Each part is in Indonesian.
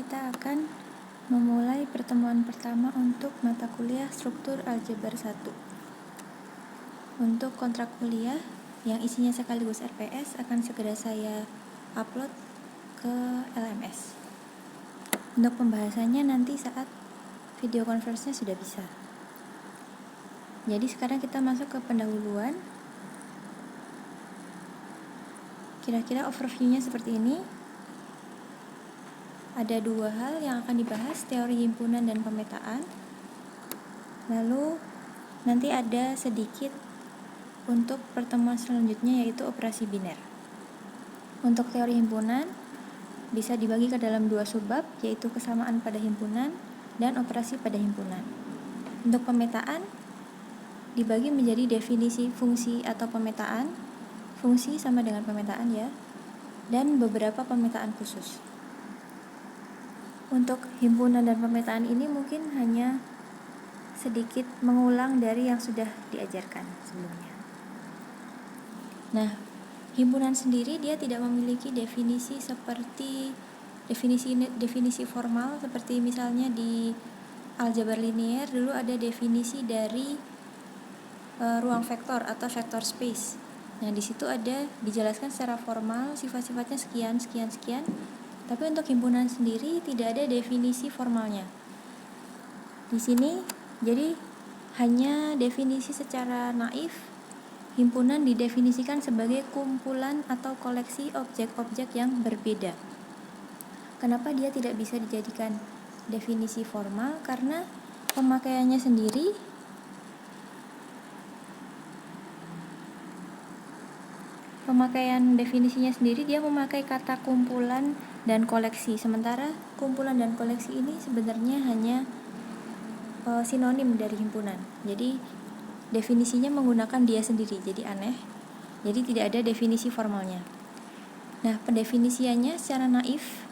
kita akan memulai pertemuan pertama untuk mata kuliah struktur aljabar 1. Untuk kontrak kuliah yang isinya sekaligus RPS akan segera saya upload ke LMS. Untuk pembahasannya nanti saat video conference-nya sudah bisa. Jadi sekarang kita masuk ke pendahuluan. Kira-kira overview-nya seperti ini. Ada dua hal yang akan dibahas, teori himpunan dan pemetaan. Lalu nanti ada sedikit untuk pertemuan selanjutnya, yaitu operasi biner. Untuk teori himpunan bisa dibagi ke dalam dua subbab, yaitu kesamaan pada himpunan dan operasi pada himpunan. Untuk pemetaan dibagi menjadi definisi fungsi atau pemetaan, fungsi sama dengan pemetaan ya, dan beberapa pemetaan khusus. Untuk himpunan dan pemetaan ini mungkin hanya sedikit mengulang dari yang sudah diajarkan sebelumnya. Nah, himpunan sendiri dia tidak memiliki definisi seperti definisi formal, seperti misalnya di aljabar linier dulu ada definisi dari ruang vektor atau vector space. Nah, di situ ada dijelaskan secara formal sifat-sifatnya sekian. Tapi untuk himpunan sendiri tidak ada definisi formalnya. Di sini jadi hanya definisi secara naif. Himpunan didefinisikan sebagai kumpulan atau koleksi objek-objek yang berbeda. Kenapa dia tidak bisa dijadikan definisi formal? Karena pemakaiannya sendiri definisinya sendiri dia memakai kata kumpulan dan koleksi. Sementara kumpulan dan koleksi ini sebenarnya hanya sinonim dari himpunan. Jadi definisinya menggunakan dia sendiri, jadi aneh. Jadi tidak ada definisi formalnya. Nah, pendefinisiannya secara naif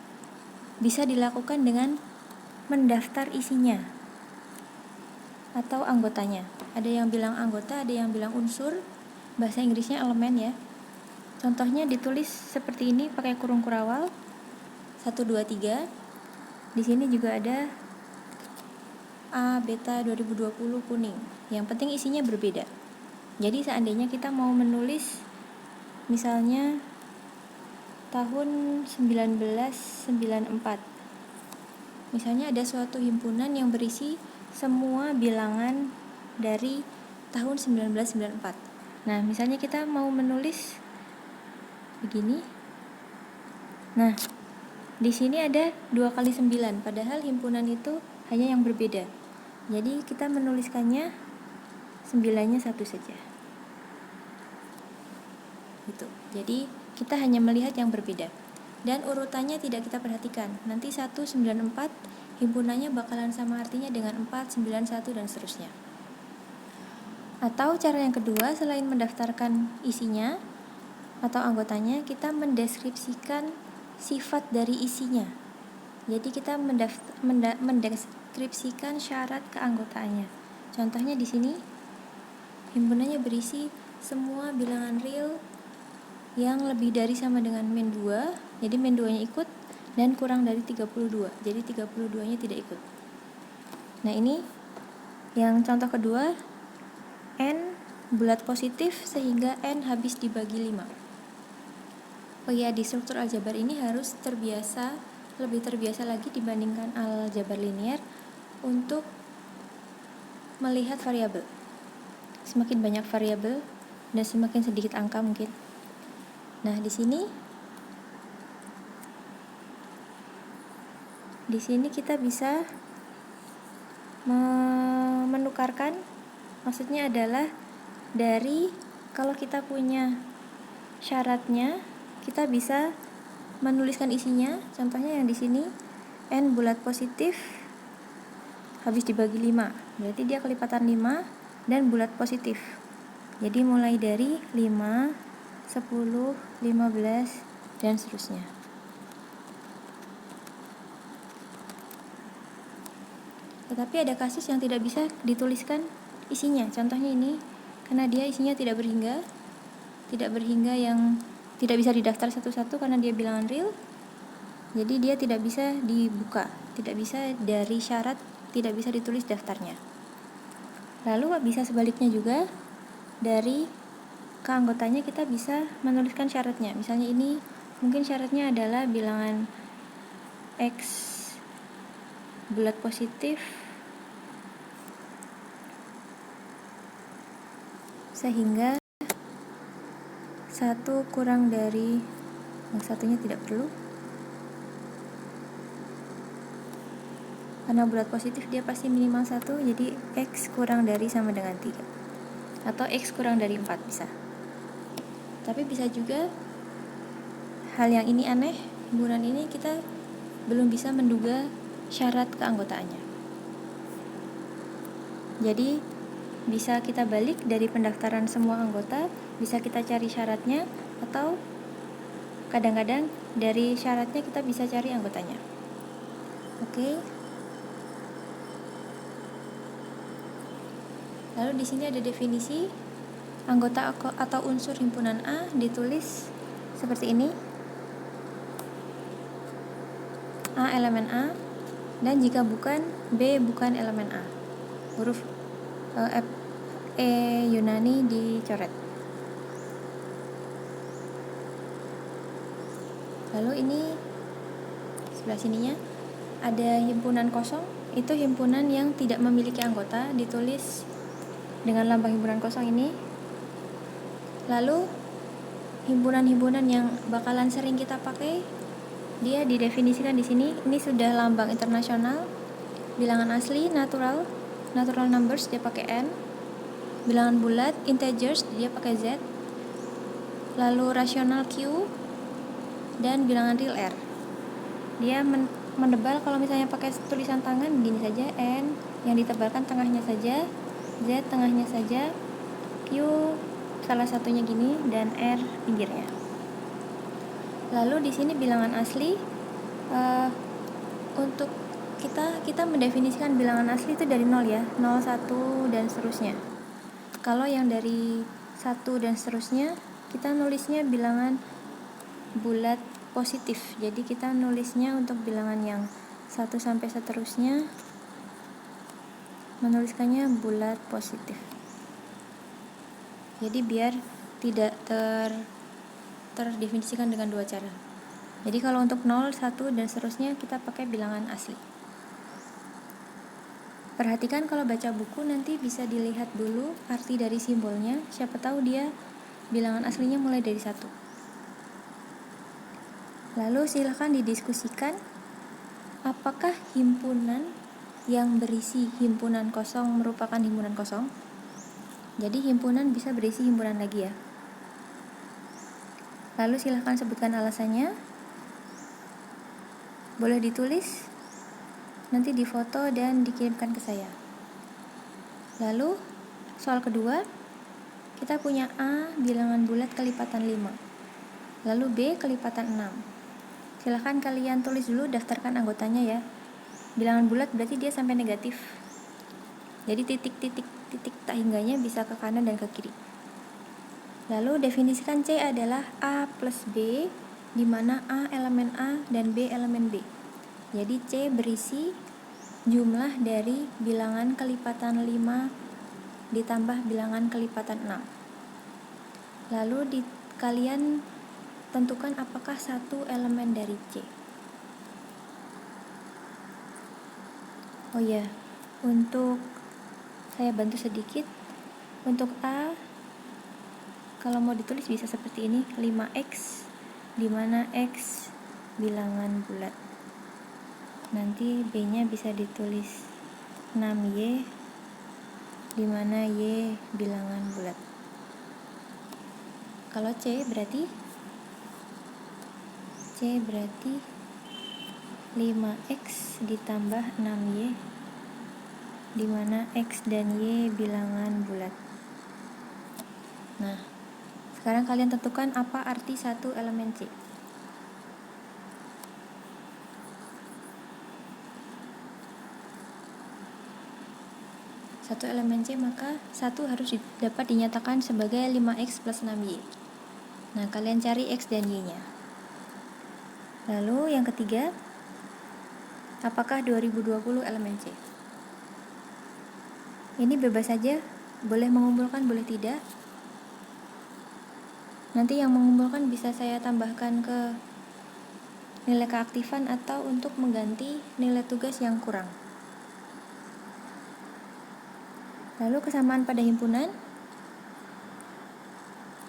bisa dilakukan dengan mendaftar isinya atau anggotanya. Ada yang bilang anggota, ada yang bilang unsur. Bahasa Inggrisnya elemen ya. Contohnya ditulis seperti ini pakai kurung kurawal 1, 2, 3. Di sini juga ada A beta 2020 kuning. Yang penting isinya berbeda. Jadi seandainya kita mau menulis misalnya tahun 1994. Misalnya ada suatu himpunan yang berisi semua bilangan dari tahun 1994. Nah, misalnya kita mau menulis begini. Nah, di sini ada 2 kali 9, padahal himpunan itu hanya yang berbeda. Jadi kita menuliskannya 9-nya satu saja. Gitu. Jadi kita hanya melihat yang berbeda. Dan urutannya tidak kita perhatikan. Nanti 194 himpunannya bakalan sama artinya dengan 491 dan seterusnya. Atau cara yang kedua, selain mendaftarkan isinya atau anggotanya, kita mendeskripsikan sifat dari isinya. Jadi kita mendeskripsikan syarat keanggotaannya. Contohnya di sini himpunannya berisi semua bilangan real yang lebih dari sama dengan min 2. Jadi min 2-nya ikut dan kurang dari 32. Jadi 32-nya tidak ikut. Nah, ini yang contoh kedua, N bulat positif sehingga N habis dibagi 5. Oh ya, di struktur aljabar ini harus lebih terbiasa lagi dibandingkan aljabar linier untuk melihat variabel. Semakin banyak variabel dan semakin sedikit angka mungkin. Nah, di sini kita bisa menukarkan, maksudnya adalah dari kalau kita punya syaratnya, kita bisa menuliskan isinya. Contohnya yang di sini N bulat positif habis dibagi 5. Berarti dia kelipatan 5 dan bulat positif. Jadi mulai dari 5, 10, 15 dan seterusnya. Tetapi ada kasus yang tidak bisa dituliskan isinya. Contohnya ini, karena dia isinya tidak berhingga yang tidak bisa didaftar satu-satu karena dia bilangan real. Jadi dia tidak bisa dibuka, tidak bisa dari syarat, tidak bisa ditulis daftarnya. Lalu bisa sebaliknya juga, dari keanggotanya kita bisa menuliskan syaratnya. Misalnya ini mungkin syaratnya adalah bilangan X bulat positif sehingga 1 kurang dari yang satunya tidak perlu, karena bulat positif dia pasti minimal 1, jadi X kurang dari sama dengan 3 atau X kurang dari 4 bisa. Tapi bisa juga hal yang ini aneh, himpunan ini kita belum bisa menduga syarat keanggotaannya. Jadi bisa kita balik dari pendaftaran semua anggota, bisa kita cari syaratnya, atau kadang-kadang dari syaratnya kita bisa cari anggotanya. Oke. Lalu di sini ada definisi anggota atau unsur himpunan A ditulis seperti ini. A elemen A, dan jika bukan, B bukan elemen A. Huruf Yunani dicoret. Lalu ini sebelah sininya ada himpunan kosong, itu himpunan yang tidak memiliki anggota, ditulis dengan lambang himpunan kosong ini. Lalu himpunan-himpunan yang bakalan sering kita pakai, dia didefinisikan di sini. Ini sudah lambang internasional. Bilangan asli natural numbers dia pakai N. Bilangan bulat integers dia pakai Z. Lalu rasional Q, dan bilangan real R. Dia menebal kalau misalnya pakai tulisan tangan begini saja, N yang ditebalkan tengahnya saja, Z tengahnya saja, Q salah satunya gini, dan R pinggirnya. Lalu di sini bilangan asli, untuk kita mendefinisikan bilangan asli itu dari 0 ya, 0, 1 dan seterusnya. Kalau yang dari 1 dan seterusnya, kita nulisnya bilangan bulat positif. Jadi kita nulisnya untuk bilangan yang 1 sampai seterusnya, menuliskannya bulat positif. Jadi biar tidak terdefinisikan dengan dua cara. Jadi kalau untuk 0, 1 dan seterusnya kita pakai bilangan asli. Perhatikan kalau baca buku nanti bisa dilihat dulu arti dari simbolnya, siapa tahu dia bilangan aslinya mulai dari 1. Lalu silakan didiskusikan apakah himpunan yang berisi himpunan kosong merupakan himpunan kosong. Jadi himpunan bisa berisi himpunan lagi ya. Lalu silakan sebutkan alasannya. Boleh ditulis, nanti difoto dan dikirimkan ke saya. Lalu soal kedua, kita punya A bilangan bulat kelipatan 5, lalu B kelipatan 6. Silahkan kalian tulis dulu, daftarkan anggotanya ya. Bilangan bulat berarti dia sampai negatif, jadi titik tak hingganya bisa ke kanan dan ke kiri. Lalu definisikan C adalah A plus B, di mana A elemen A dan B elemen B. Jadi C berisi jumlah dari bilangan kelipatan 5 ditambah bilangan kelipatan 6. Lalu kalian tentukan apakah satu elemen dari C. Oh ya, untuk saya bantu sedikit. Untuk A, kalau mau ditulis bisa seperti ini, 5X, di mana X bilangan bulat. Nanti B-nya bisa ditulis 6Y, di mana Y bilangan bulat. Kalau C berarti 5X ditambah 6Y, di mana X dan Y bilangan bulat. Nah, sekarang kalian tentukan apa arti satu elemen C. Satu elemen C, maka 1 harus dapat dinyatakan sebagai 5X plus 6Y. Nah, kalian cari X dan Y-nya. Lalu yang ketiga, apakah 2020 elemen C? Ini bebas saja, boleh mengumpulkan, boleh tidak. Nanti yang mengumpulkan bisa saya tambahkan ke nilai keaktifan atau untuk mengganti nilai tugas yang kurang. Lalu kesamaan pada himpunan.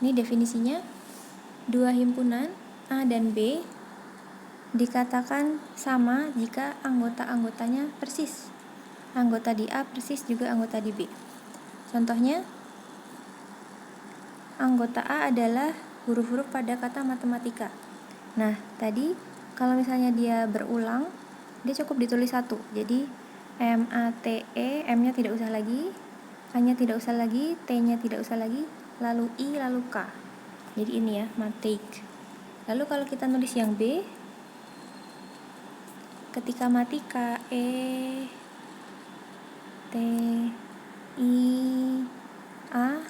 Ini definisinya. Dua himpunan A dan B dikatakan sama jika anggota-anggotanya persis. Anggota di A persis juga anggota di B. Contohnya, anggota A adalah huruf-huruf pada kata matematika. Nah, tadi kalau misalnya dia berulang, dia cukup ditulis satu. Jadi M-A-T-E, M-nya tidak usah lagi, A-nya tidak usah lagi, T-nya tidak usah lagi, lalu I, lalu K. Jadi ini ya, matik. Lalu kalau kita nulis yang B, ketika matika E, T, I, A,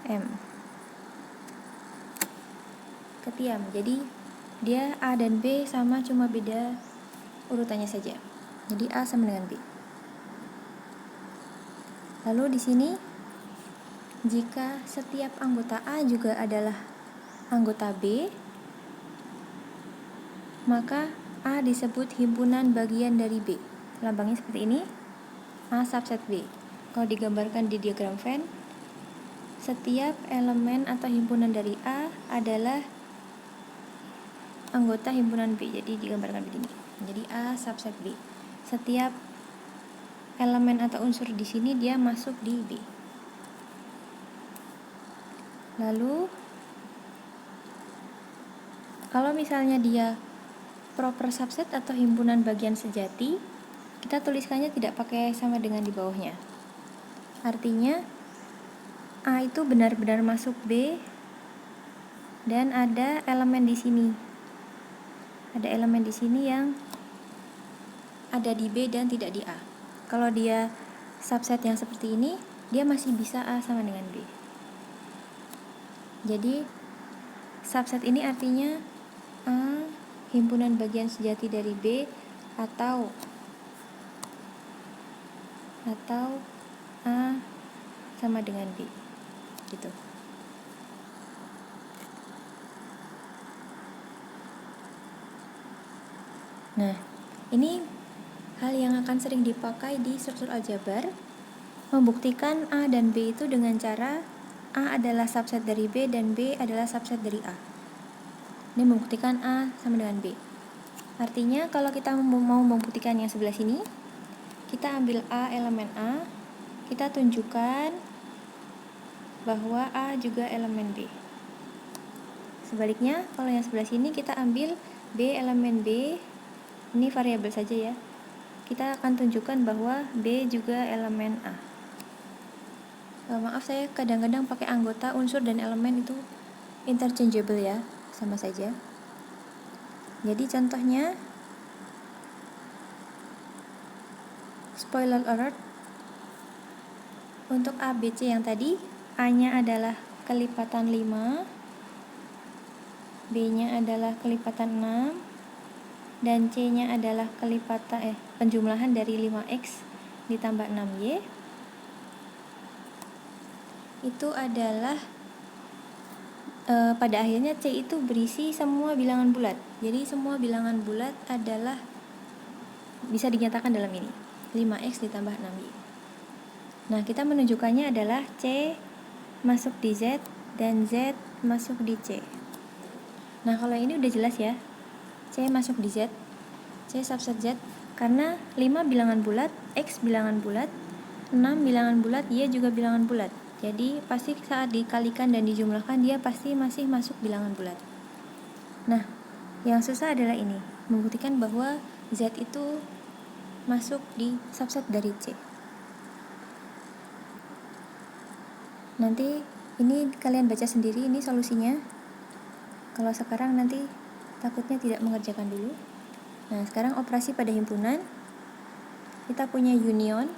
M. Ketiam. Jadi dia A dan B sama, cuma beda urutannya saja. Jadi A sama dengan B. Lalu di sini jika setiap anggota A juga adalah anggota B, maka A disebut himpunan bagian dari B. Lambangnya seperti ini, A subset B. Kalau digambarkan di diagram Venn, setiap elemen atau himpunan dari A adalah anggota himpunan B. Jadi digambarkan begini. Jadi A subset B. Setiap elemen atau unsur di sini dia masuk di B. Lalu kalau misalnya dia proper subset atau himpunan bagian sejati, kita tuliskannya tidak pakai sama dengan di bawahnya. Artinya A itu benar-benar masuk B dan ada elemen di sini. Ada elemen di sini yang ada di B dan tidak di A. Kalau dia subset yang seperti ini, dia masih bisa A sama dengan B. Jadi subset ini artinya A himpunan bagian sejati dari B atau A sama dengan B. Gitu. Nah, ini hal yang akan sering dipakai di struktur aljabar, membuktikan A dan B itu dengan cara A adalah subset dari B dan B adalah subset dari A. Ini membuktikan A sama dengan B. Artinya kalau kita mau membuktikan yang sebelah sini, kita ambil A elemen A, kita tunjukkan bahwa A juga elemen B. Sebaliknya, kalau yang sebelah sini kita ambil B elemen B, ini variabel saja ya. Kita akan tunjukkan bahwa B juga elemen A. Maaf, saya kadang-kadang pakai anggota, unsur, dan elemen itu interchangeable ya, sama saja. Jadi contohnya, spoiler alert, untuk A, B, C yang tadi, A-nya adalah kelipatan 5, B-nya adalah kelipatan 6, dan C-nya adalah kelipatan penjumlahan dari 5X ditambah 6Y. Itu adalah pada akhirnya C itu berisi semua bilangan bulat. Jadi semua bilangan bulat adalah bisa dinyatakan dalam ini, 5X ditambah 6Y. Nah, kita menunjukkannya adalah C masuk di Z dan Z masuk di C. Nah, kalau ini udah jelas ya, C masuk di Z, C subset Z, karena 5 bilangan bulat, X bilangan bulat, 6 bilangan bulat, Y juga bilangan bulat. Jadi pasti saat dikalikan dan dijumlahkan dia pasti masih masuk bilangan bulat. Nah, yang susah adalah ini, membuktikan bahwa Z itu masuk di subset dari C. Nanti ini kalian baca sendiri, ini solusinya. Kalau sekarang nanti takutnya tidak mengerjakan dulu. Nah, sekarang operasi pada himpunan. Kita punya union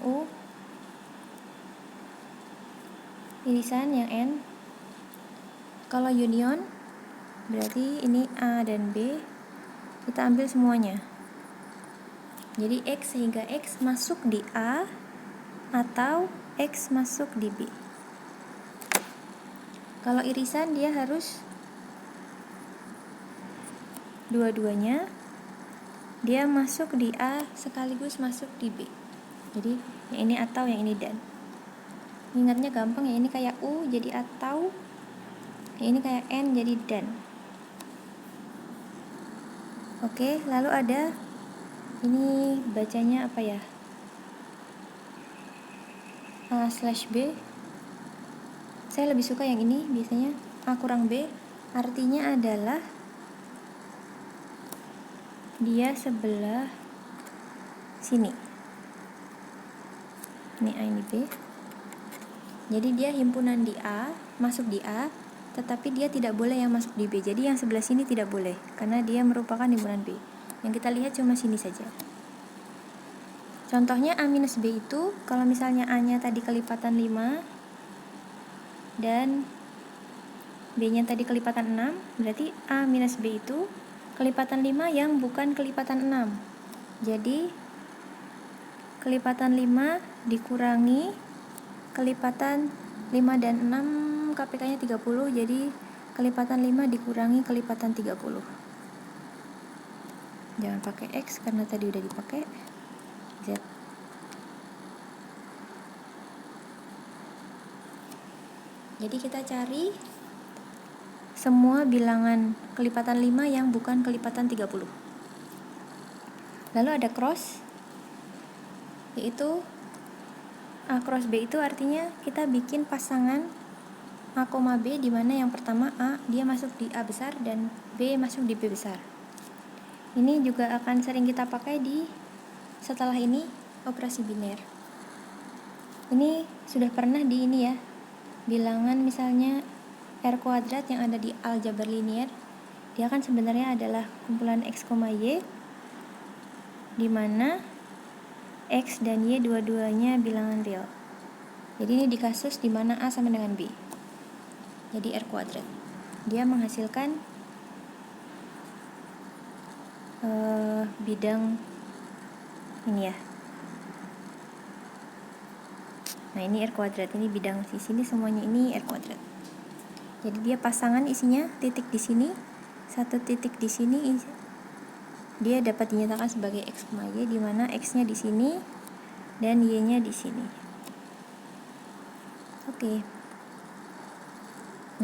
U, irisan yang N. Kalau union Berarti ini A dan B kita ambil semuanya. Jadi X sehingga X masuk di A atau X masuk di B. Kalau irisan dia harus dua-duanya dia masuk di A sekaligus masuk di B. Jadi yang ini atau yang ini dan. Ingatnya gampang ya, ini kayak U jadi atau, yang ini kayak N jadi dan. Oke, lalu ada ini bacanya apa ya? A/B. Saya lebih suka yang ini biasanya A kurang B. Artinya adalah dia sebelah sini. Ini A ini B. Jadi dia himpunan di A, masuk di A, tetapi dia tidak boleh yang masuk di B. Jadi yang sebelah sini tidak boleh karena dia merupakan himpunan B. Yang kita lihat cuma sini saja. Contohnya A minus B itu kalau misalnya A-nya tadi kelipatan 5 dan B-nya tadi kelipatan 6, berarti A minus B itu kelipatan 5 yang bukan kelipatan 6. Jadi kelipatan 5 dikurangi kelipatan 5 dan 6 KPK-nya 30, jadi kelipatan 5 dikurangi kelipatan 30. Jangan pakai X karena tadi udah dipakai Z. Jadi kita cari semua bilangan kelipatan 5 yang bukan kelipatan 30. Lalu ada cross, yaitu A cross B itu artinya kita bikin pasangan A, B, di mana yang pertama A dia masuk di A besar dan B masuk di B besar. Ini juga akan sering kita pakai di setelah ini operasi biner. Ini sudah pernah di ini ya, bilangan misalnya R kuadrat yang ada di aljabar linier, dia kan sebenarnya adalah kumpulan X, Y, di mana X dan Y dua-duanya bilangan real. Jadi ini di kasus di mana A sama dengan B. Jadi R kuadrat. Dia menghasilkan bidang ini ya. Nah, ini R kuadrat, ini bidang di sini semuanya ini R kuadrat. Jadi dia pasangan isinya titik di sini, satu titik di sini, dia dapat dinyatakan sebagai X, Y, di mana X-nya di sini dan Y-nya di sini. Oke.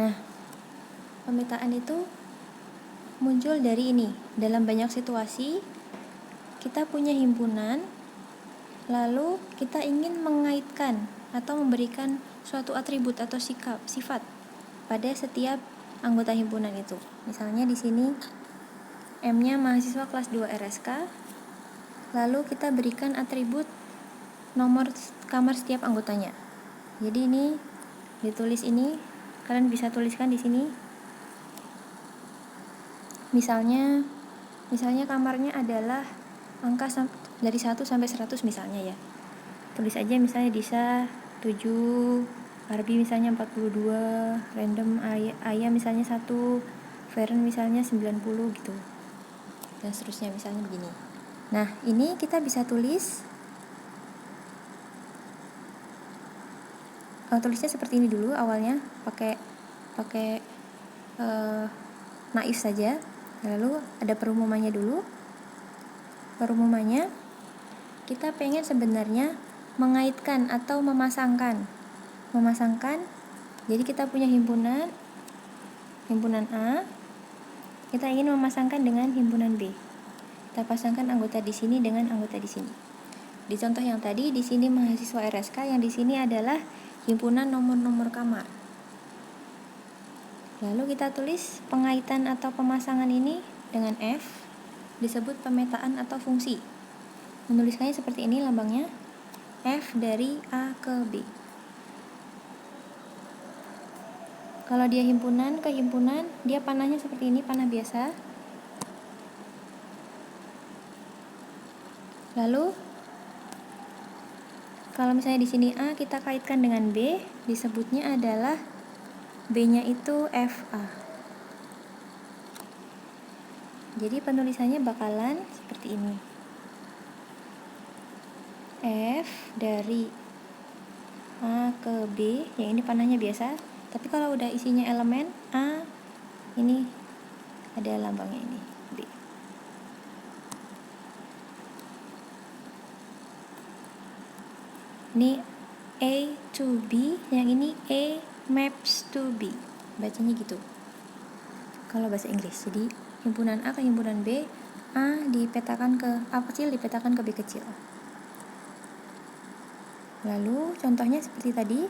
Nah, pemetaan itu muncul dari ini. Dalam banyak situasi kita punya himpunan, lalu kita ingin mengaitkan atau memberikan suatu atribut atau sifat pada setiap anggota himpunan itu. Misalnya di sini M-nya mahasiswa kelas 2 RSK, lalu kita berikan atribut nomor kamar setiap anggotanya. Jadi ini ditulis ini, kalian bisa tuliskan di sini. Misalnya kamarnya adalah angka dari 1 sampai 100 misalnya ya. Tulis aja misalnya Disa 7, Arbi misalnya 42, random Ayah misalnya 1, Feren misalnya 90 gitu. Dan seterusnya misalnya begini. Nah, ini kita bisa tulis tulisnya seperti ini dulu awalnya, pakai naif saja. Lalu ada perumumannya dulu. Perumumannya kita pengen sebenarnya mengaitkan atau memasangkan. Jadi kita punya himpunan A, kita ingin memasangkan dengan himpunan B. Kita pasangkan anggota di sini dengan anggota di sini. Di contoh yang tadi, di sini mahasiswa RSK, yang di sini adalah himpunan nomor-nomor kamar. Lalu kita tulis pengaitan atau pemasangan ini dengan F, disebut pemetaan atau fungsi. Menuliskannya seperti ini lambangnya, F dari A ke B. Kalau dia himpunan ke himpunan, dia panahnya seperti ini, panah biasa. Lalu kalau misalnya di sini A kita kaitkan dengan B, disebutnya adalah B-nya itu FA. Jadi penulisannya bakalan seperti ini. F dari A ke B, yang ini panahnya biasa. Tapi kalau udah isinya elemen A, ini ada lambangnya ini, B. Ini A to B, yang ini A maps to B. Bacanya gitu. Kalau bahasa Inggris. Jadi himpunan A ke himpunan B, A dipetakan ke A kecil dipetakan ke B kecil. Lalu contohnya seperti tadi,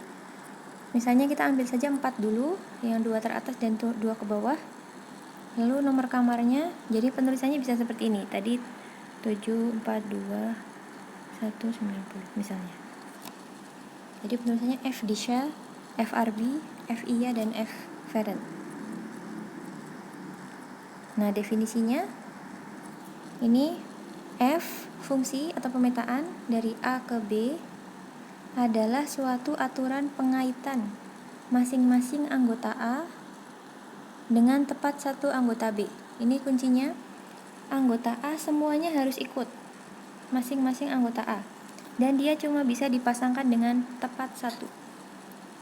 misalnya kita ambil saja 4 dulu, yang 2 teratas dan 2 ke bawah. Lalu nomor kamarnya, jadi penulisannya bisa seperti ini. Tadi 7, 4, 2, 1, 90 misalnya. Jadi penulisannya F Disha, F Arbi, F Iya, dan F Feren. Nah, definisinya ini F fungsi atau pemetaan dari A ke B adalah suatu aturan pengaitan masing-masing anggota A dengan tepat satu anggota B. Ini kuncinya, anggota A semuanya harus ikut, masing-masing anggota A, dan dia cuma bisa dipasangkan dengan tepat satu.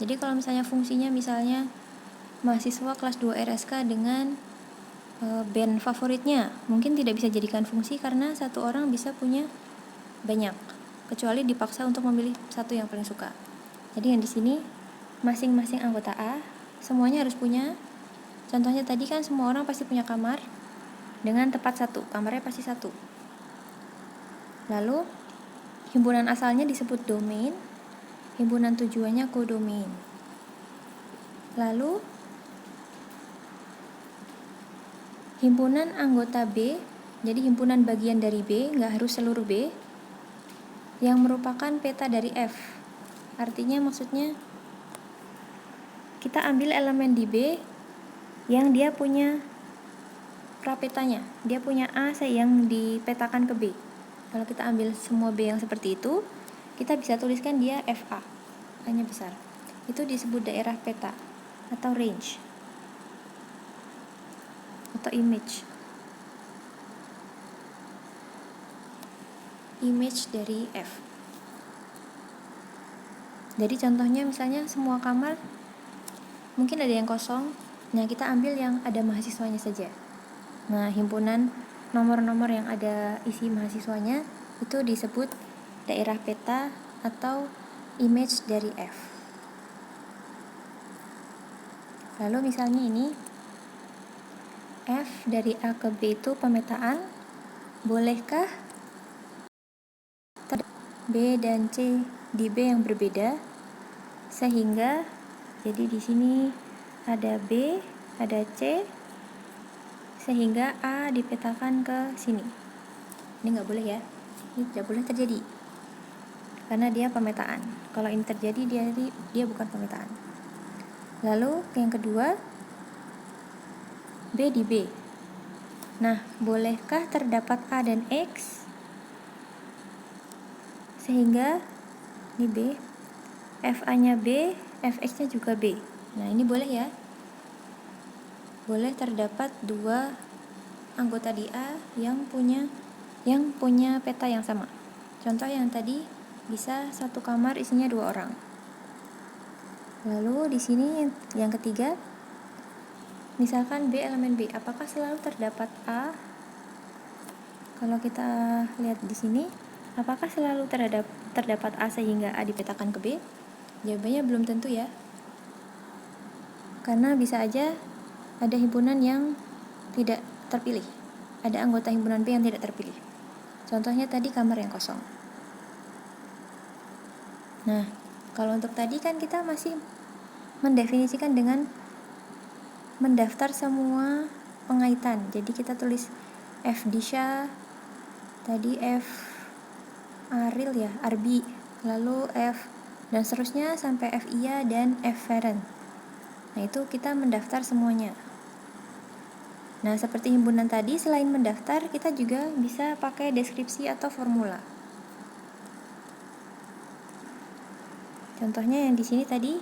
Jadi kalau misalnya fungsinya misalnya mahasiswa kelas 2 RSK dengan band favoritnya, mungkin tidak bisa jadikan fungsi karena satu orang bisa punya banyak, kecuali dipaksa untuk memilih satu yang paling suka. Jadi yang di sini masing-masing anggota A semuanya harus punya. Contohnya tadi kan semua orang pasti punya kamar dengan tepat satu, kamarnya pasti satu. Lalu himpunan asalnya disebut domain, himpunan tujuannya kodomain. Lalu himpunan anggota B, jadi himpunan bagian dari B, nggak harus seluruh B, yang merupakan peta dari F. Artinya maksudnya kita ambil elemen di B yang dia punya prapetanya, dia punya A yang dipetakan ke B. Kalau kita ambil semua B yang seperti itu, kita bisa tuliskan dia FA, A-nya besar. Itu disebut daerah peta atau range atau image dari F. Jadi contohnya misalnya semua kamar mungkin ada yang kosong, nah kita ambil yang ada mahasiswanya saja. Nah, himpunan nomor-nomor yang ada isi mahasiswanya itu disebut daerah peta atau image dari F. Lalu misalnya ini F dari A ke B itu pemetaan, bolehkah B dan C di B yang berbeda, sehingga jadi di sini ada B, ada C, sehingga A dipetakan ke sini. Ini nggak boleh ya, ini tidak boleh terjadi karena dia pemetaan. Kalau ini terjadi dia bukan pemetaan. Lalu yang kedua, B di B. Nah, bolehkah terdapat A dan X sehingga ini B, FA-nya B, FX-nya juga B. Nah, ini boleh ya. Boleh terdapat dua anggota di A yang punya peta yang sama. Contoh yang tadi bisa satu kamar isinya 2 orang. Lalu di sini yang ketiga, misalkan B elemen B, apakah selalu terdapat A? Kalau kita lihat di sini, apakah selalu terdapat A sehingga A dipetakan ke B? Jawabannya belum tentu ya. Karena bisa aja ada himpunan yang tidak terpilih. Ada anggota himpunan B yang tidak terpilih. Contohnya tadi kamar yang kosong. Nah, kalau untuk tadi kan kita masih mendefinisikan dengan mendaftar semua pengaitan. Jadi kita tulis F Disha, tadi F Aril ya, Arbi, lalu F dan seterusnya sampai F Iya dan F Feren. Nah, itu kita mendaftar semuanya. Nah, seperti himpunan tadi, selain mendaftar, kita juga bisa pakai deskripsi atau formula. Contohnya yang di sini tadi,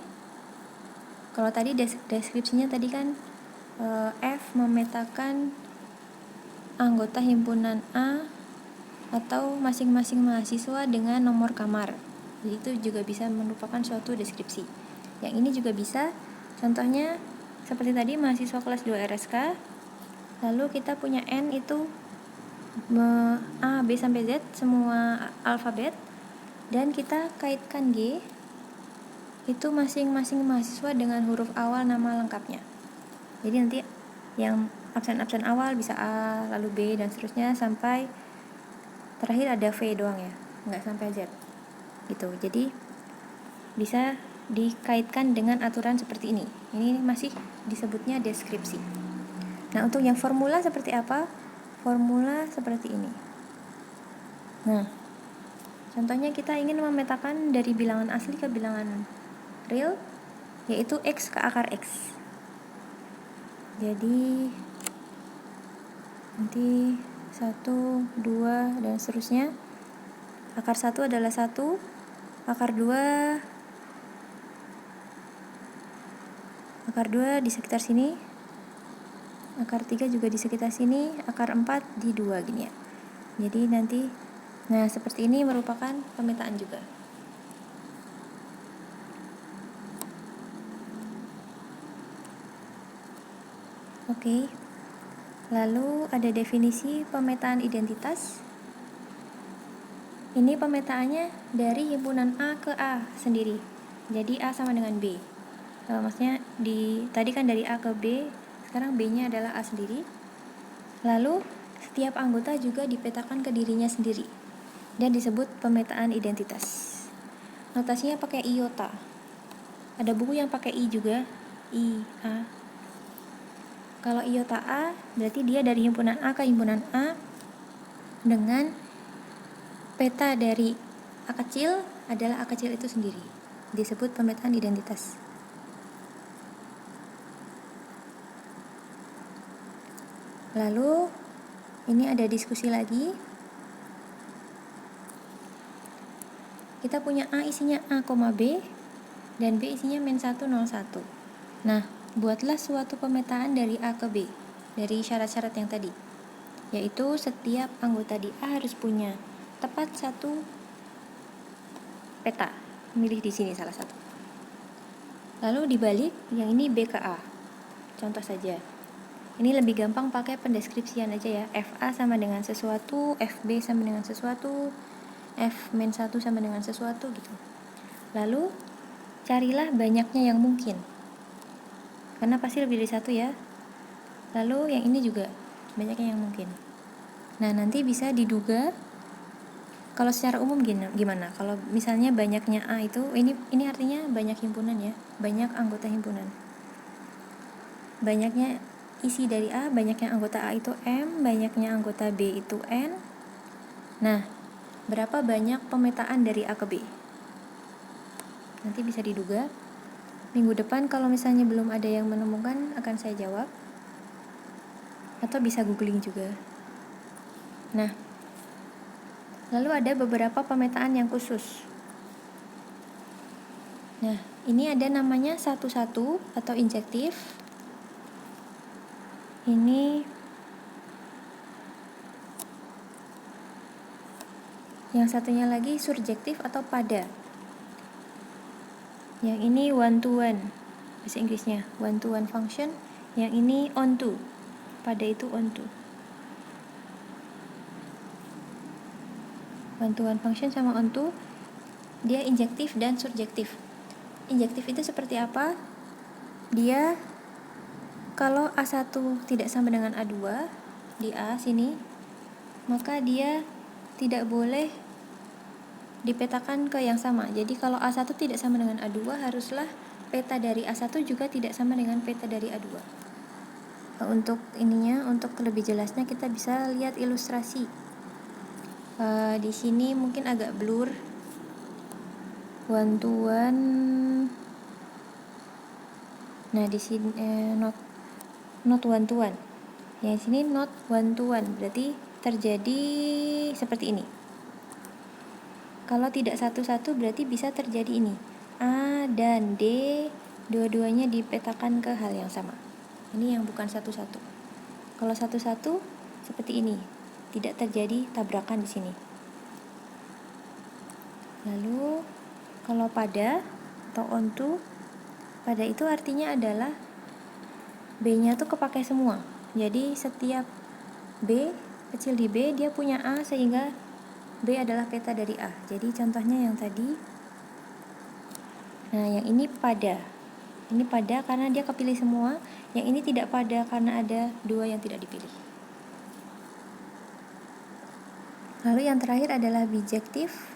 kalau tadi deskripsinya tadi kan F memetakan anggota himpunan A atau masing-masing mahasiswa dengan nomor kamar. Jadi itu juga bisa merupakan suatu deskripsi. Yang ini juga bisa, contohnya seperti tadi mahasiswa kelas 2 RSK, lalu kita punya N itu A, B sampai Z semua alfabet, dan kita kaitkan G itu masing-masing mahasiswa dengan huruf awal nama lengkapnya. Jadi nanti yang absen-absen awal bisa A, lalu B, dan seterusnya sampai terakhir ada V doang ya, nggak sampai Z gitu. Jadi bisa dikaitkan dengan aturan seperti ini. Ini masih disebutnya deskripsi. Nah, untuk yang formula seperti apa? Formula seperti ini. Nah, contohnya kita ingin memetakan dari bilangan asli ke bilangan real, yaitu X ke akar X. Jadi nanti 1, 2, dan seterusnya. Akar 1 adalah 1, akar 2 di sekitar sini, akar 3 juga di sekitar sini, akar 4 di 2 gini ya. Jadi nanti, nah seperti ini merupakan pemetaan juga. Oke. Lalu ada definisi pemetaan identitas. Ini pemetaannya dari himpunan A ke A sendiri. Jadi A sama dengan B. Maksudnya tadi kan dari A ke B, sekarang B-nya adalah A sendiri. Lalu setiap anggota juga dipetakan ke dirinya sendiri dan disebut pemetaan identitas. Notasinya pakai iota. Ada buku yang pakai I juga, I, A. Kalau iota A berarti dia dari himpunan A ke himpunan A dengan peta dari A kecil adalah A kecil itu sendiri. Disebut pemetaan identitas. Lalu ini ada diskusi lagi. Kita punya A isinya A, B dan B isinya -1, 0, 1. Nah, buatlah suatu pemetaan dari A ke B dari syarat-syarat yang tadi, yaitu setiap anggota di A harus punya tepat satu peta. Milih di sini salah satu. Lalu dibalik, yang ini B ke A. Contoh saja. Ini lebih gampang pakai pendeskripsian aja ya. FA sama dengan sesuatu, FB sama dengan sesuatu, F-1 sama dengan sesuatu gitu. Lalu carilah banyaknya yang mungkin. Karena pasti lebih dari satu ya. Lalu yang ini juga banyaknya yang mungkin. Nah, nanti bisa diduga kalau secara umum gimana? Kalau misalnya banyaknya A itu ini artinya banyak himpunan ya, banyak anggota himpunan. Banyaknya isi dari A, banyaknya anggota A itu M, banyaknya anggota B itu N. Nah, berapa banyak pemetaan dari A ke B? Nanti bisa diduga. Minggu depan kalau misalnya belum ada yang menemukan akan saya jawab. Atau bisa googling juga. Nah, lalu ada beberapa pemetaan yang khusus. Nah, ini ada namanya 1-1 atau injektif. Ini yang satunya lagi surjektif atau pada. Yang ini one to one, bahasa Inggrisnya one to one function. Yang ini on to, pada itu on to. One to one function sama on to, dia injektif dan surjektif. Injektif itu seperti apa? Dia kalau A1 tidak sama dengan A2 di A sini, maka dia tidak boleh dipetakan ke yang sama. Jadi kalau A1 tidak sama dengan A2, haruslah peta dari A1 juga tidak sama dengan peta dari A2. Untuk lebih jelasnya kita bisa lihat ilustrasi. Di sini mungkin agak blur. One to one. Nah, di sini not one to one. Yang sini not one to one. Berarti terjadi seperti ini. Kalau tidak satu-satu berarti bisa terjadi ini. A dan D dua-duanya dipetakan ke hal yang sama. Ini yang bukan satu-satu. Kalau satu-satu seperti ini, tidak terjadi tabrakan di sini. Lalu kalau pada atau onto, pada itu artinya adalah B-nya tuh kepakai semua. Jadi setiap B kecil di B dia punya A, sehingga B adalah peta dari A. Jadi contohnya yang tadi. Nah, yang ini pada. Ini pada karena dia kepilih semua. Yang ini tidak pada karena ada 2 yang tidak dipilih. Lalu yang terakhir adalah bijektif.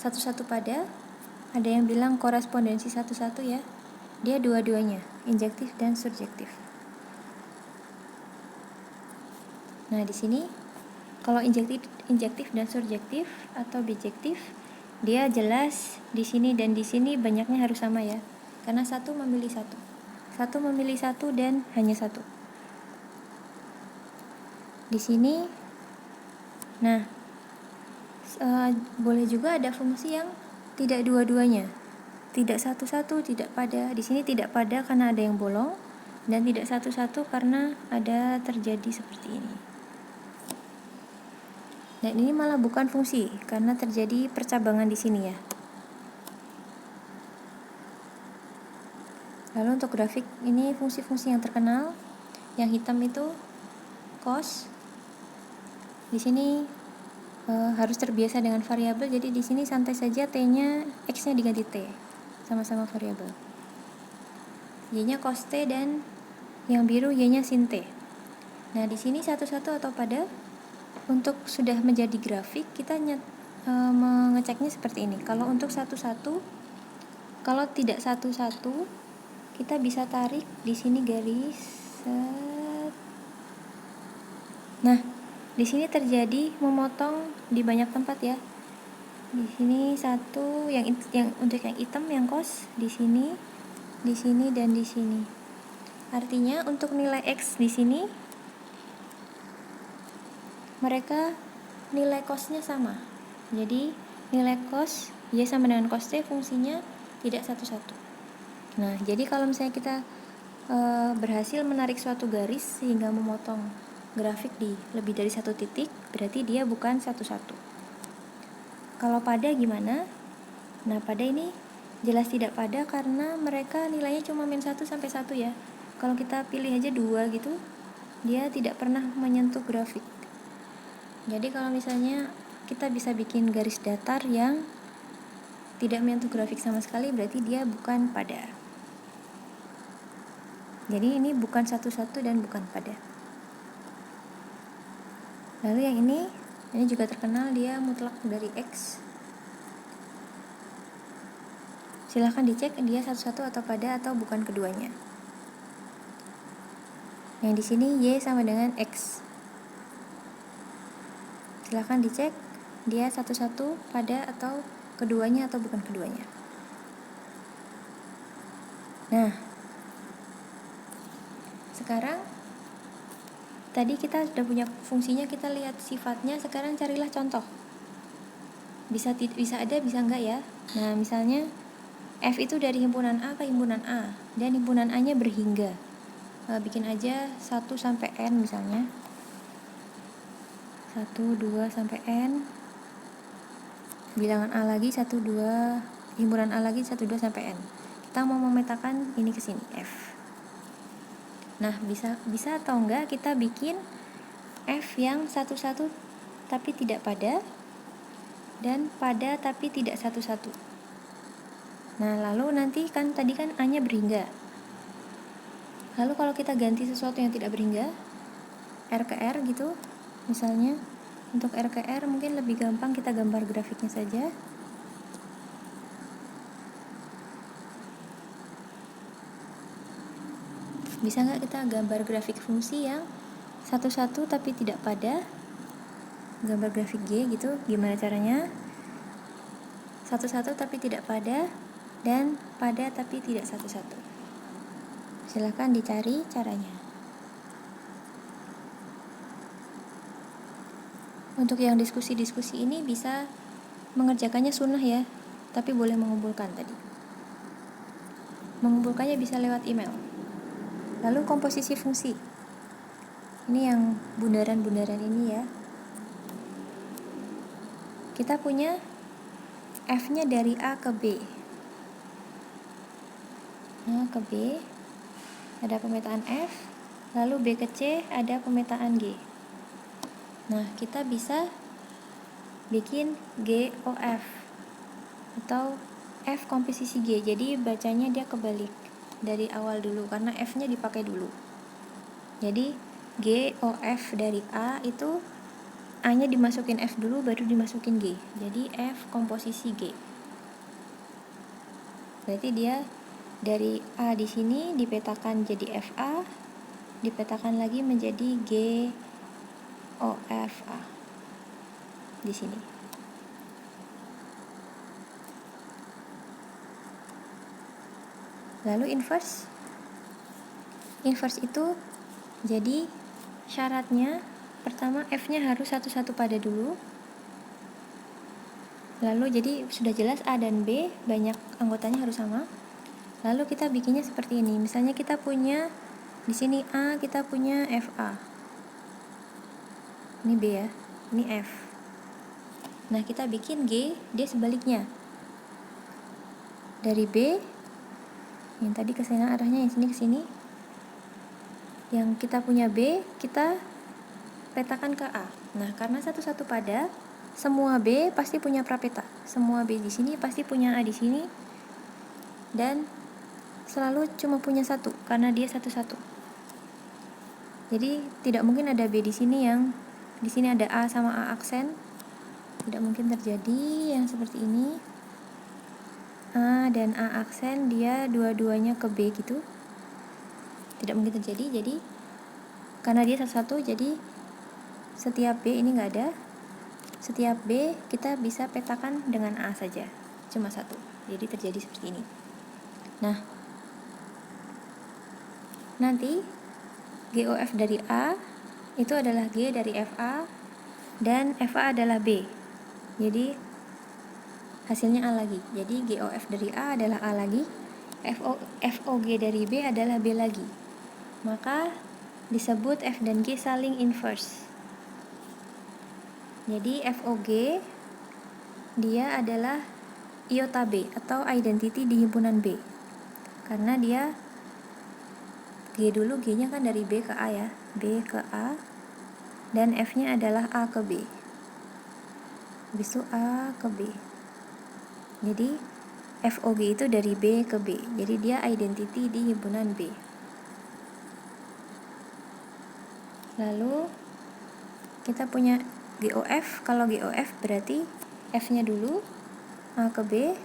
Satu-satu pada. Ada yang bilang korespondensi satu-satu ya. Dia dua-duanya, injektif dan surjektif. Nah, di sini kalau injektif dan surjektif atau bijektif, dia jelas di sini dan di sini banyaknya harus sama ya. Karena satu memilih satu. Satu memilih satu dan hanya satu. Di sini, nah, boleh juga ada fungsi yang tidak dua-duanya. Tidak satu-satu, tidak pada. Di sini tidak pada karena ada yang bolong, dan tidak satu-satu karena ada terjadi seperti ini. Dan ini malah bukan fungsi karena terjadi percabangan di sini ya. Lalu untuk grafik ini fungsi-fungsi yang terkenal. Yang hitam itu cos. Di sini harus terbiasa dengan variabel. Jadi di sini santai saja t-nya, x-nya diganti t. Sama-sama variabel. Y-nya cos t dan yang biru y-nya sin t. Nah, di sini satu-satu atau pada. Untuk sudah menjadi grafik, kita mengeceknya seperti ini. Kalau untuk satu-satu, kalau tidak satu-satu, kita bisa tarik di sini garis set. Nah, di sini terjadi memotong di banyak tempat ya. Di sini satu, yang untuk yang hitam yang cos di sini dan di sini. Artinya untuk nilai x di sini mereka nilai cosnya sama. Jadi nilai cos y sama dengan cos t fungsinya tidak satu-satu. Nah, jadi kalau misalnya kita berhasil menarik suatu garis sehingga memotong grafik di lebih dari satu titik, berarti dia bukan satu-satu. Kalau pada gimana? Nah, pada ini jelas tidak pada karena mereka nilainya cuma min 1 sampai 1 ya. Kalau kita pilih aja 2 gitu, dia tidak pernah menyentuh grafik. Jadi kalau misalnya kita bisa bikin garis datar yang tidak menyentuh grafik sama sekali, berarti dia bukan pada. Jadi ini bukan satu-satu dan bukan pada. Lalu yang ini juga terkenal, dia mutlak dari X. Silahkan dicek dia satu-satu atau pada atau bukan keduanya. Yang di sini Y sama dengan X. Silahkan dicek dia satu-satu, pada atau keduanya atau bukan keduanya. Nah, sekarang tadi kita sudah punya fungsinya, kita lihat sifatnya. Sekarang carilah contoh. Bisa ada, bisa enggak ya. Nah, misalnya F itu dari himpunan A ke himpunan A, dan himpunan A nya berhingga. Bikin aja 1 sampai N misalnya. 1, 2 sampai N. Bilangan A lagi 1, 2, himpunan A lagi 1, 2 sampai N. Kita mau memetakan ini ke sini, F. Nah, bisa atau enggak kita bikin F yang satu-satu tapi tidak pada, dan pada tapi tidak satu-satu. Nah, lalu nanti tadi kan A-nya berhingga. Lalu kalau kita ganti sesuatu yang tidak berhingga, R ke R gitu. Misalnya untuk R ke R mungkin lebih gampang kita gambar grafiknya saja. Bisa nggak kita gambar grafik fungsi yang satu-satu tapi tidak pada? Gambar grafik G gitu, gimana caranya? Satu-satu tapi tidak pada, dan pada tapi tidak satu-satu. Silahkan dicari caranya. Untuk yang diskusi-diskusi ini bisa mengerjakannya sunnah ya, tapi boleh mengumpulkan tadi. Mengumpulkannya bisa lewat email. Lalu komposisi fungsi. Ini yang bundaran-bundaran ini ya. Kita punya F-nya dari A ke B. A ke B ada pemetaan F, lalu B ke C ada pemetaan G. Nah, kita bisa bikin GOF atau F komposisi G. Jadi bacanya dia kebalik dari awal dulu karena F-nya dipakai dulu. Jadi GOF dari A itu A-nya dimasukin F dulu baru dimasukin G. Jadi F komposisi G. Berarti dia dari A di sini dipetakan jadi FA, dipetakan lagi menjadi GOFA di sini. Lalu inverse itu jadi syaratnya pertama F-nya harus satu-satu pada dulu. Lalu jadi sudah jelas A dan B banyak anggotanya harus sama. Lalu kita bikinnya seperti ini. Misalnya kita punya di sini A, kita punya FA. Ini B ya. Ini F. Nah, kita bikin G, dia sebaliknya. Dari B yang tadi ke sana arahnya, yang sini ke sini. Yang kita punya B, kita petakan ke A. Nah, karena satu-satu pada, semua B pasti punya prapeta. Semua B di sini pasti punya A di sini. Dan selalu cuma punya satu karena dia satu-satu. Jadi tidak mungkin ada B di sini yang di sini ada A sama A aksen. Tidak mungkin terjadi yang seperti ini. A dan A aksen dia dua-duanya ke B gitu. Tidak mungkin terjadi. Jadi karena dia satu-satu, jadi setiap B ini nggak ada. Setiap B kita bisa petakan dengan A saja, cuma satu. Jadi terjadi seperti ini. Nah, nanti GOF dari A itu adalah G dari FA dan FA adalah B. Jadi hasilnya A lagi. Jadi GOF dari A adalah A lagi, FOG dari B adalah B lagi. Maka disebut F dan G saling inverse. Jadi FOG dia adalah iota B atau identity di himpunan B. Karena dia G dulu, G-nya kan dari B ke A ya. B ke A dan F-nya adalah A ke B. Habis itu A ke B. Jadi FOG itu dari B ke B. Jadi dia identity di himpunan B. Lalu kita punya GOF. Kalau GOF berarti F-nya dulu A ke B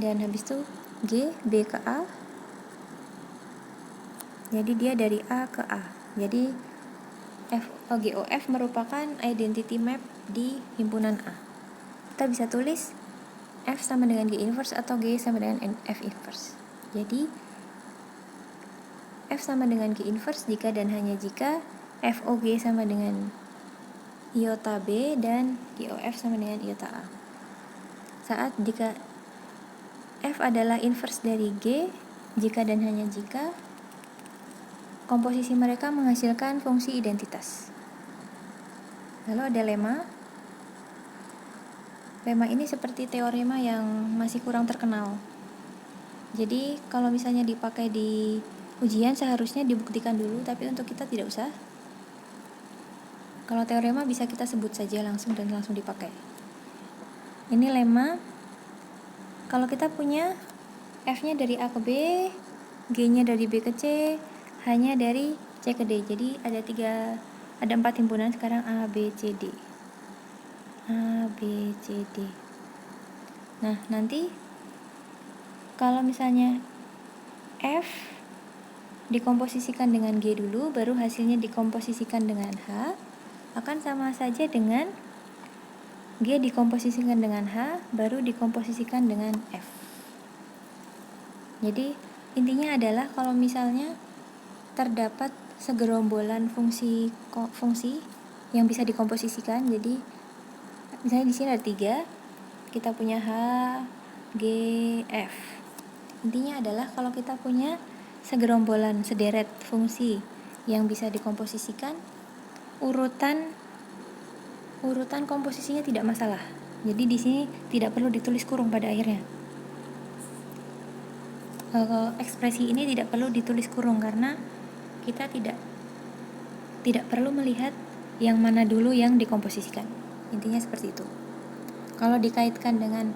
dan habis itu G B ke A. Jadi dia dari A ke A. Jadi GOF merupakan identity map di himpunan A. Kita bisa tulis F sama dengan G inverse atau G sama dengan F inverse. Jadi F sama dengan G inverse jika dan hanya jika FOG sama dengan iota B dan GOF sama dengan iota A. Saat jika F adalah inverse dari G, jika dan hanya jika komposisi mereka menghasilkan fungsi identitas. Lalu ada lemma. Lemma ini seperti teorema yang masih kurang terkenal. Jadi kalau misalnya dipakai di ujian seharusnya dibuktikan dulu, tapi untuk kita tidak usah. Kalau teorema bisa kita sebut saja langsung dan langsung dipakai. Ini lemma. Kalau kita punya F-nya dari A ke B, G-nya dari B ke C, H-nya dari C ke D. Jadi ada 4 himpunan sekarang A, B, C, D. A, B, C, D. Nah, nanti kalau misalnya F dikomposisikan dengan G dulu, baru hasilnya dikomposisikan dengan H, akan sama saja dengan G dikomposisikan dengan H, baru dikomposisikan dengan F. Jadi intinya adalah kalau misalnya terdapat segerombolan fungsi yang bisa dikomposisikan, jadi misalnya di sini ada 3, kita punya H, G, F. Intinya adalah kalau kita punya segerombolan sederet fungsi yang bisa dikomposisikan, urutan komposisinya tidak masalah. Jadi di sini tidak perlu ditulis kurung pada akhirnya. Ekspresi ini tidak perlu ditulis kurung karena kita tidak perlu melihat yang mana dulu yang dikomposisikan. Intinya seperti itu. Kalau dikaitkan dengan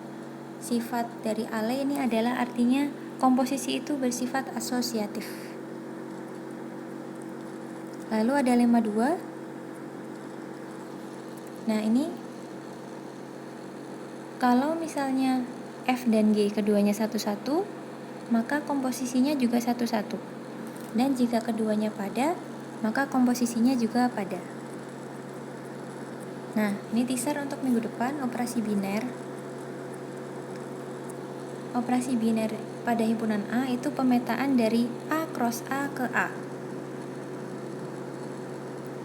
sifat dari ale ini adalah artinya komposisi itu bersifat asosiatif. Lalu ada lemma 2. Nah, ini kalau misalnya F dan G keduanya satu-satu, maka komposisinya juga satu-satu. Dan jika keduanya pada, maka komposisinya juga pada. Nah, ini teaser untuk minggu depan, operasi biner. Operasi biner pada himpunan A itu pemetaan dari A cross A ke A.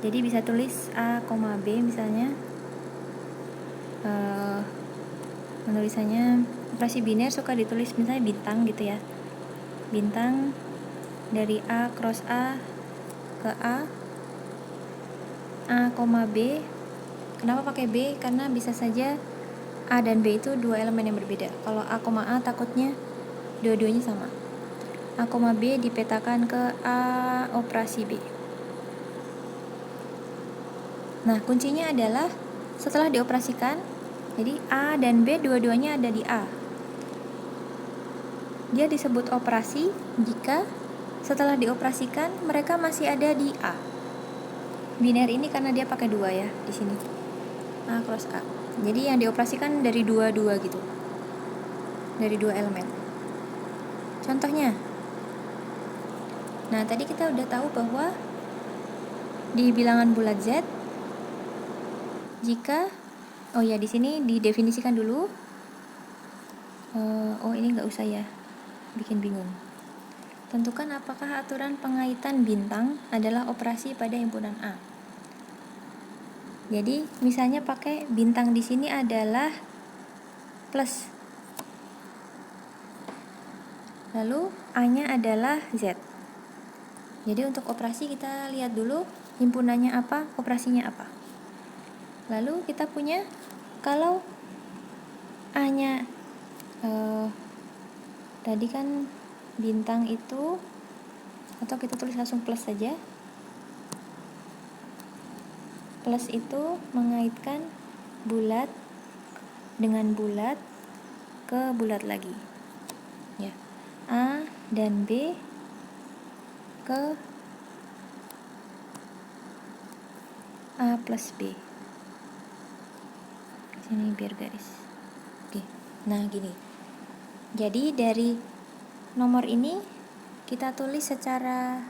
Jadi bisa tulis A, B misalnya. Penulisannya operasi biner suka ditulis misalnya bintang gitu ya. Bintang dari A cross A ke A, B. Kenapa pakai B? Karena bisa saja A dan B itu dua elemen yang berbeda. Kalau A, takutnya dua-duanya sama. A, B dipetakan ke A operasi B. Nah, kuncinya adalah setelah dioperasikan, jadi A dan B dua-duanya ada di A. Dia disebut operasi jika setelah dioperasikan mereka masih ada di A. Biner ini karena dia pakai 2 ya di sini. A cross A. Jadi yang dioperasikan dari 2 gitu. Dari 2 elemen. Contohnya. Nah, tadi kita udah tahu bahwa di bilangan bulat Z jika di sini didefinisikan dulu. Ini nggak usah ya, bikin bingung. Tentukan apakah aturan pengaitan bintang adalah operasi pada himpunan A. Jadi misalnya pakai bintang di sini adalah plus, lalu A-nya adalah Z. Jadi untuk operasi kita lihat dulu himpunannya apa, operasinya apa. Lalu kita punya kalau A-nya tadi kan bintang itu, atau kita tulis langsung plus saja. Plus itu mengaitkan bulat dengan bulat ke bulat lagi. Ya. A dan B ke A plus B. Sini biar garis. Oke. Nah, gini. Jadi dari nomor ini kita tulis secara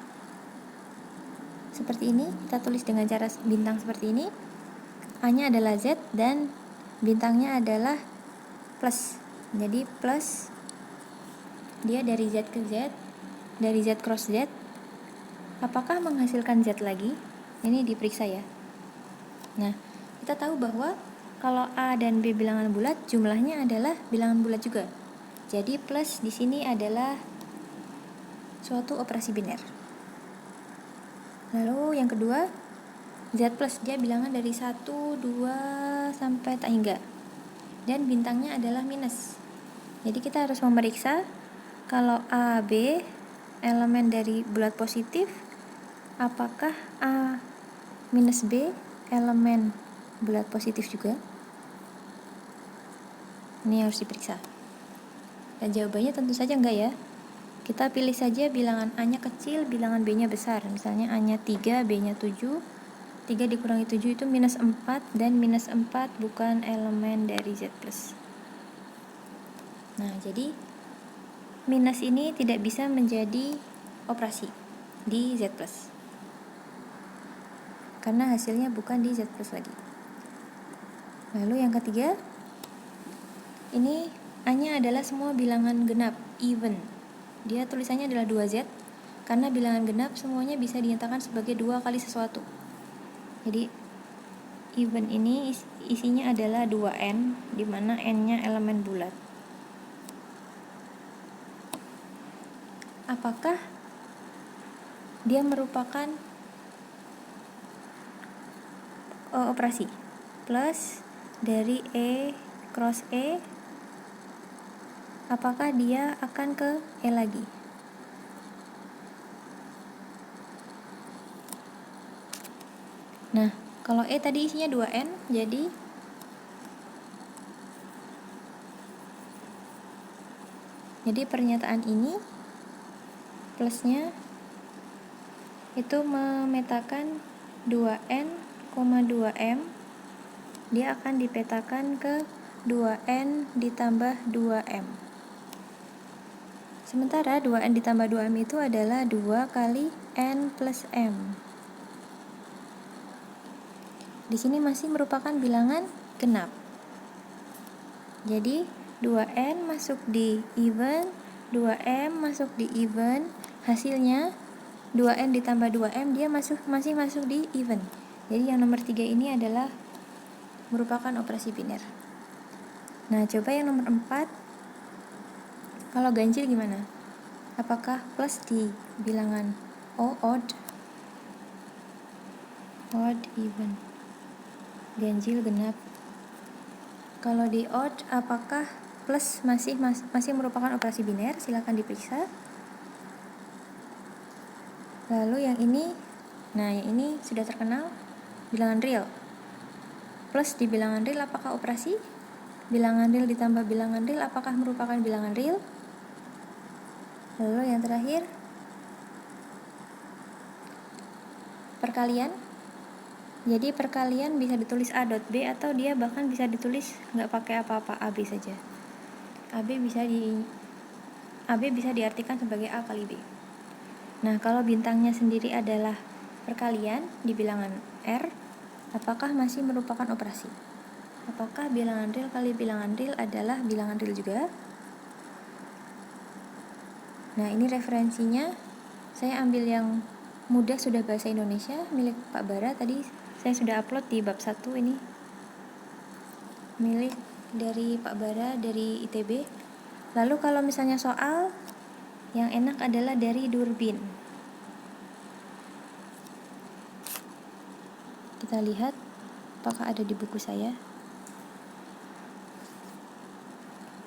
seperti ini, kita tulis dengan cara bintang seperti ini. A-nya adalah Z dan bintangnya adalah plus. Jadi plus dia dari Z ke Z, dari Z cross Z. Apakah menghasilkan Z lagi? Ini diperiksa ya. Nah, kita tahu bahwa kalau A dan B bilangan bulat, jumlahnya adalah bilangan bulat juga. Jadi plus di sini adalah suatu operasi biner. Lalu yang kedua, Z plus, dia bilangan dari 1, 2 sampai tak hingga. Dan bintangnya adalah minus. Jadi kita harus memeriksa kalau A, B elemen dari bulat positif, apakah A minus B elemen bulat positif juga? Ini harus diperiksa. Dan jawabannya tentu saja enggak ya. Kita pilih saja bilangan A-nya kecil, bilangan B-nya besar. Misalnya A-nya 3, B-nya 7. 3 dikurangi 7 itu minus 4, dan minus 4 bukan elemen dari Z+. Nah, jadi minus ini tidak bisa menjadi operasi di Z+. Karena hasilnya bukan di Z+ lagi. Lalu yang ketiga, ini A-nya adalah semua bilangan genap, even. Dia tulisannya adalah 2Z, karena bilangan genap semuanya bisa dinyatakan sebagai 2 kali sesuatu. Jadi even ini isinya adalah 2N, di mana N-nya elemen bulat. Apakah dia merupakan operasi. Plus dari E cross E, apakah dia akan ke E lagi? Nah, kalau E tadi isinya 2N, jadi pernyataan ini plusnya itu memetakan 2N, 2M, dia akan dipetakan ke 2N ditambah 2M. Sementara 2N ditambah 2M itu adalah 2 kali N plus M. Di sini masih merupakan bilangan genap. Jadi 2N masuk di even, 2M masuk di even, hasilnya 2N ditambah 2M dia masih masuk di even. Jadi yang nomor 3 ini adalah merupakan operasi biner. Nah, coba yang nomor 4. Kalau ganjil gimana? Apakah plus di bilangan odd, even, ganjil, genap? Kalau di odd, apakah plus masih merupakan operasi biner? Silakan diperiksa. Lalu yang ini, nah yang ini sudah terkenal, bilangan real. Plus di bilangan real apakah operasi? Bilangan real ditambah bilangan real apakah merupakan bilangan real? Lalu yang terakhir, perkalian. Jadi perkalian bisa ditulis A dot B atau dia bahkan bisa ditulis nggak pakai apa-apa, AB saja. AB bisa diartikan sebagai A kali B. Nah, kalau bintangnya sendiri adalah perkalian di bilangan R, apakah masih merupakan operasi? Apakah bilangan real kali bilangan real adalah bilangan real juga? Nah, ini referensinya saya ambil yang mudah sudah bahasa Indonesia milik Pak Bara. Tadi saya sudah upload di bab 1 ini. Milik dari Pak Bara dari ITB. Lalu kalau misalnya soal yang enak adalah dari Durbin. Kita lihat apakah ada di buku saya.